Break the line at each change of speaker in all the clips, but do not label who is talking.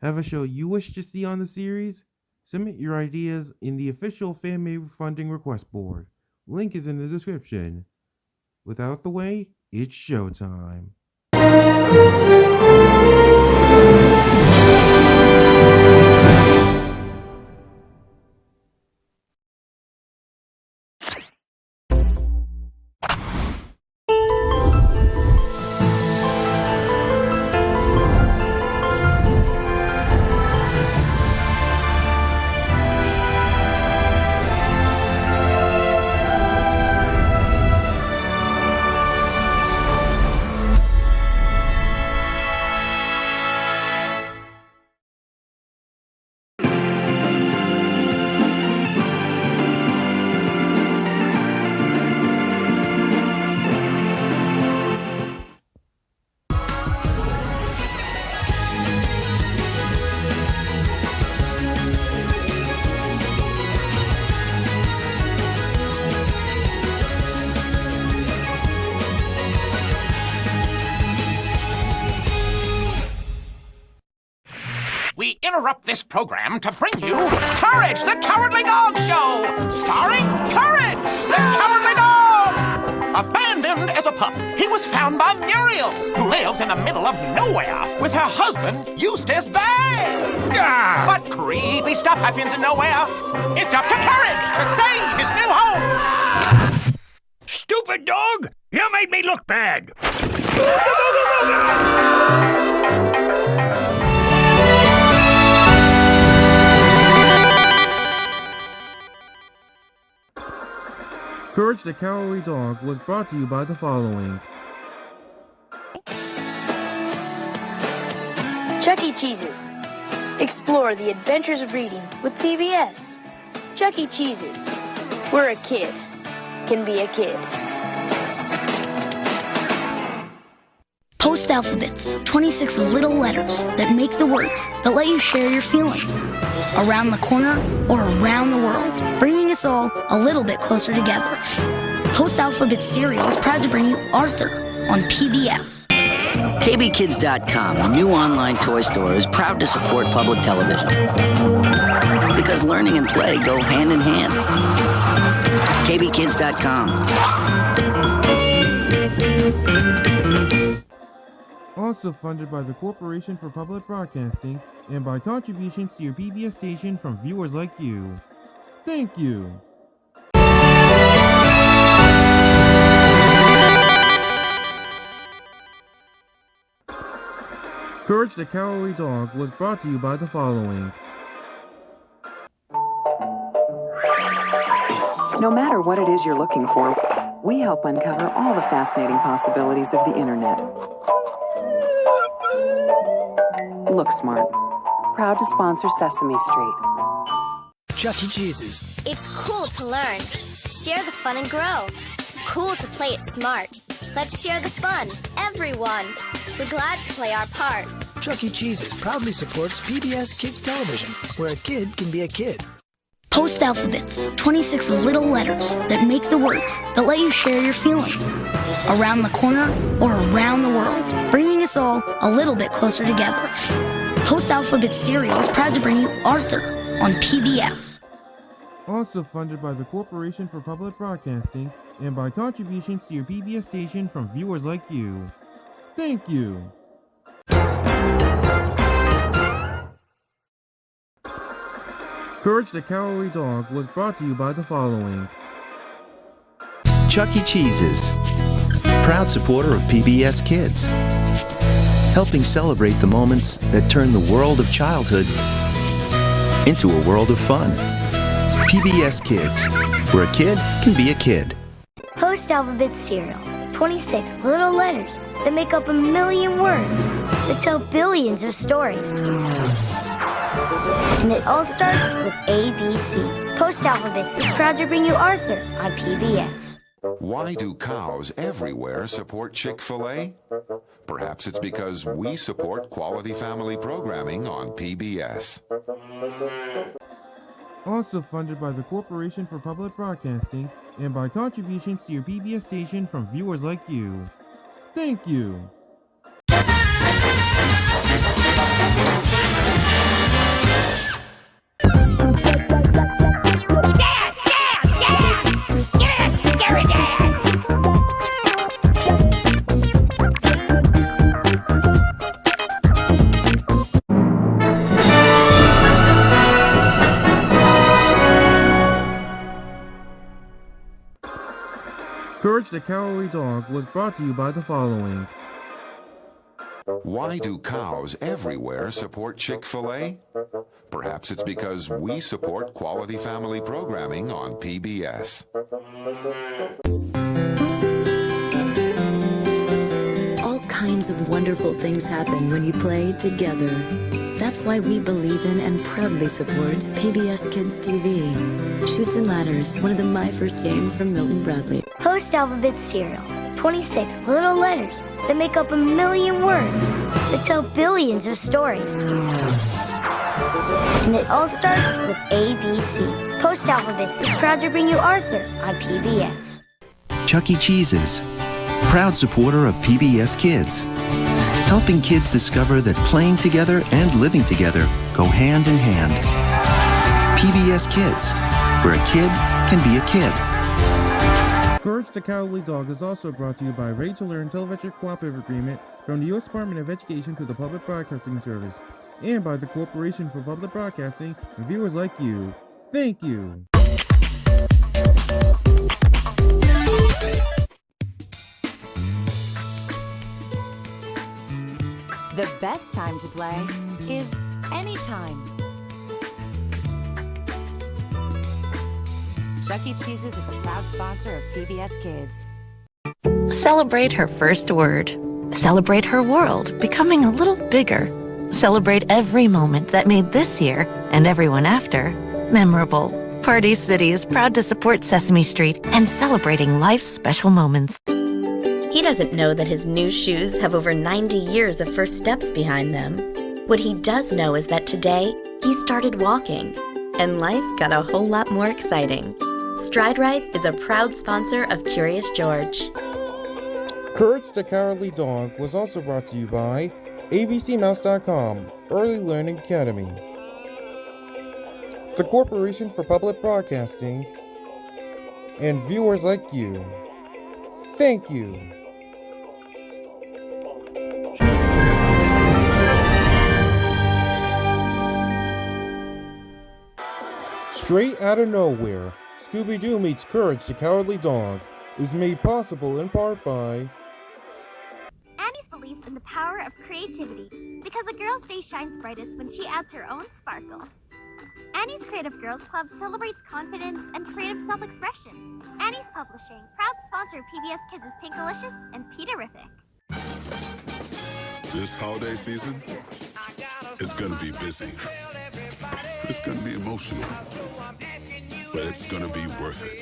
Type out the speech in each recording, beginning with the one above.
Have a show you wish to see on the series? Submit your ideas in the official Fanmade funding request board. Link is in the description. Without the way, it's showtime.
We interrupt this program to bring you Courage, the Cowardly Dog Show! Starring Courage, the Cowardly Dog! Abandoned as a pup, he was found by Muriel, who lives in the middle of nowhere with her husband, Eustace Bay. But creepy stuff happens in nowhere. It's up to Courage to save his new home!
Stupid dog! You made me look bad!
Courage the Cowardly Dog was brought to you by the following.
Chuck E. Cheese's. Explore the adventures of reading with PBS. Chuck E. Cheese's. Where a kid can be a kid.
Post alphabets, 26 little letters that make the words that let you share your feelings. Around the corner or around the world, bringing us all a little bit closer together. Post Alphabet Cereal is proud to bring you Arthur on PBS.
KBKids.com, the new online toy store, is proud to support public television. Because learning and play go hand in hand. KBKids.com.
Also funded by the Corporation for Public Broadcasting and by contributions to your PBS station from viewers like you. Thank you. Courage the Cowardly Dog was brought to you by the following.
No matter what it is you're looking for, we help uncover all the fascinating possibilities of the internet. Look Smart, proud to sponsor Sesame Street.
Chuck E. Cheese's.
It's cool to learn. Share the fun and grow. Cool to play it smart. Let's share the fun, everyone. We're glad to play our part.
Chuck E. Cheese's proudly supports PBS Kids Television, where a kid can be a kid.
Post alphabets, 26 little letters that make the words that let you share your feelings. Around the corner or around the world, bringing us all a little bit closer together. Post Alphabet Cereal is proud to bring you Arthur on PBS.
Also funded by the Corporation for Public Broadcasting and by contributions to your PBS station from viewers like you. Thank you. Courage the Cowardly Dog was brought to you by the following.
Chuck E. Cheese's, proud supporter of PBS Kids, helping celebrate the moments that turn the world of childhood into a world of fun. PBS Kids, where a kid can be a kid.
Post Alphabet Cereal. 26 little letters that make up a million words that tell billions of stories. And it all starts with ABC. Post Alphabets is proud to bring you Arthur on PBS.
Why do cows everywhere support Chick-fil-A? Perhaps it's because we support quality family programming on PBS.
Also funded by the Corporation for Public Broadcasting and by contributions to your PBS station from viewers like you. Thank you. Courage the Cowardly Dog was brought to you by the following.
Why do cows everywhere support Chick-fil-A? Perhaps it's because we support quality family programming on PBS.
All kinds of wonderful things happen when you play together. That's why we believe in and proudly support PBS Kids TV. Chutes and Ladders, one of the My First games from Milton Bradley.
Post Alphabet Cereal. 26 little letters that make up 1 million words that tell billions of stories. And it all starts with ABC. Post Alphabets is proud to bring you Arthur on PBS.
Chuck E. Cheese's, proud supporter of PBS Kids, helping kids discover that playing together and living together go hand in hand. PBS Kids, where a kid can be a kid.
Courage the Cowardly Dog is also brought to you by Ready to Learn Television Cooperative Agreement from the U.S. Department of Education to the Public Broadcasting Service, and by the Corporation for Public Broadcasting and viewers like you. Thank you.
The best time to play is anytime. Chuck E. Cheese's is a proud sponsor of PBS Kids.
Celebrate her first word. Celebrate her world becoming a little bigger. Celebrate every moment that made this year, and everyone after, memorable. Party City is proud to support Sesame Street and celebrating life's special moments.
He doesn't know that his new shoes have over 90 years of first steps behind them. What he does know is that today, he started walking, and life got a whole lot more exciting. Stride Right is a proud sponsor of Curious George.
Courage the Cowardly Dog was also brought to you by abcmouse.com, Early Learning Academy, the Corporation for Public Broadcasting, and viewers like you. Thank you. Straight out of nowhere, Scooby-Doo meets Courage the Cowardly Dog is made possible in part by
Annie's believes in the power of creativity because a girl's day shines brightest when she adds her own sparkle. Annie's Creative Girls Club celebrates confidence and creative self-expression. Annie's Publishing, proud sponsor of PBS Kids, is Pinkalicious and Peterific.
This holiday season is going to be busy. It's going to be emotional, but it's going to be worth it.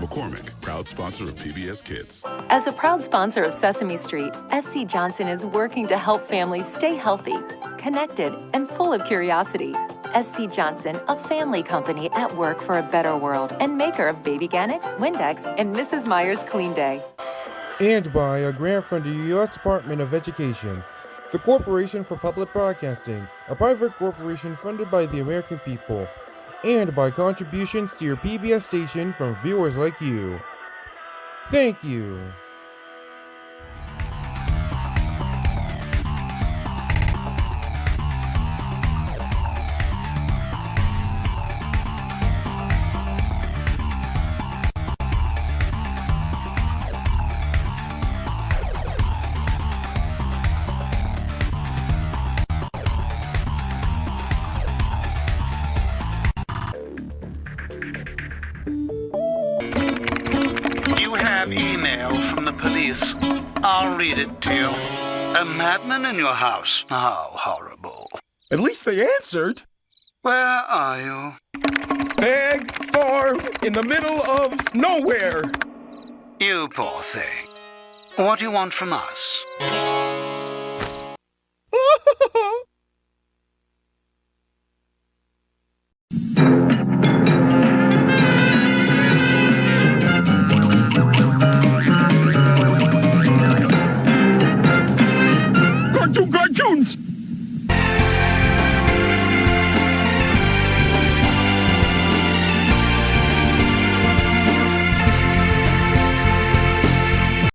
McCormick, proud sponsor of PBS Kids.
As a proud sponsor of Sesame Street, SC Johnson is working to help families stay healthy, connected, and full of curiosity. SC Johnson, a family company at work for a better world, and maker of Baby Ganex, Windex, and Mrs. Meyer's Clean Day.
And by a grant from the U.S. Department of Education, the Corporation for Public Broadcasting, a private corporation funded by the American people, and by contributions to your PBS station from viewers like you. Thank you.
Email from the police. I'll read it to you. A madman in your house. How horrible.
At least they answered.
Where are you?
Big farm in the middle of nowhere.
You poor thing. What do you want from us?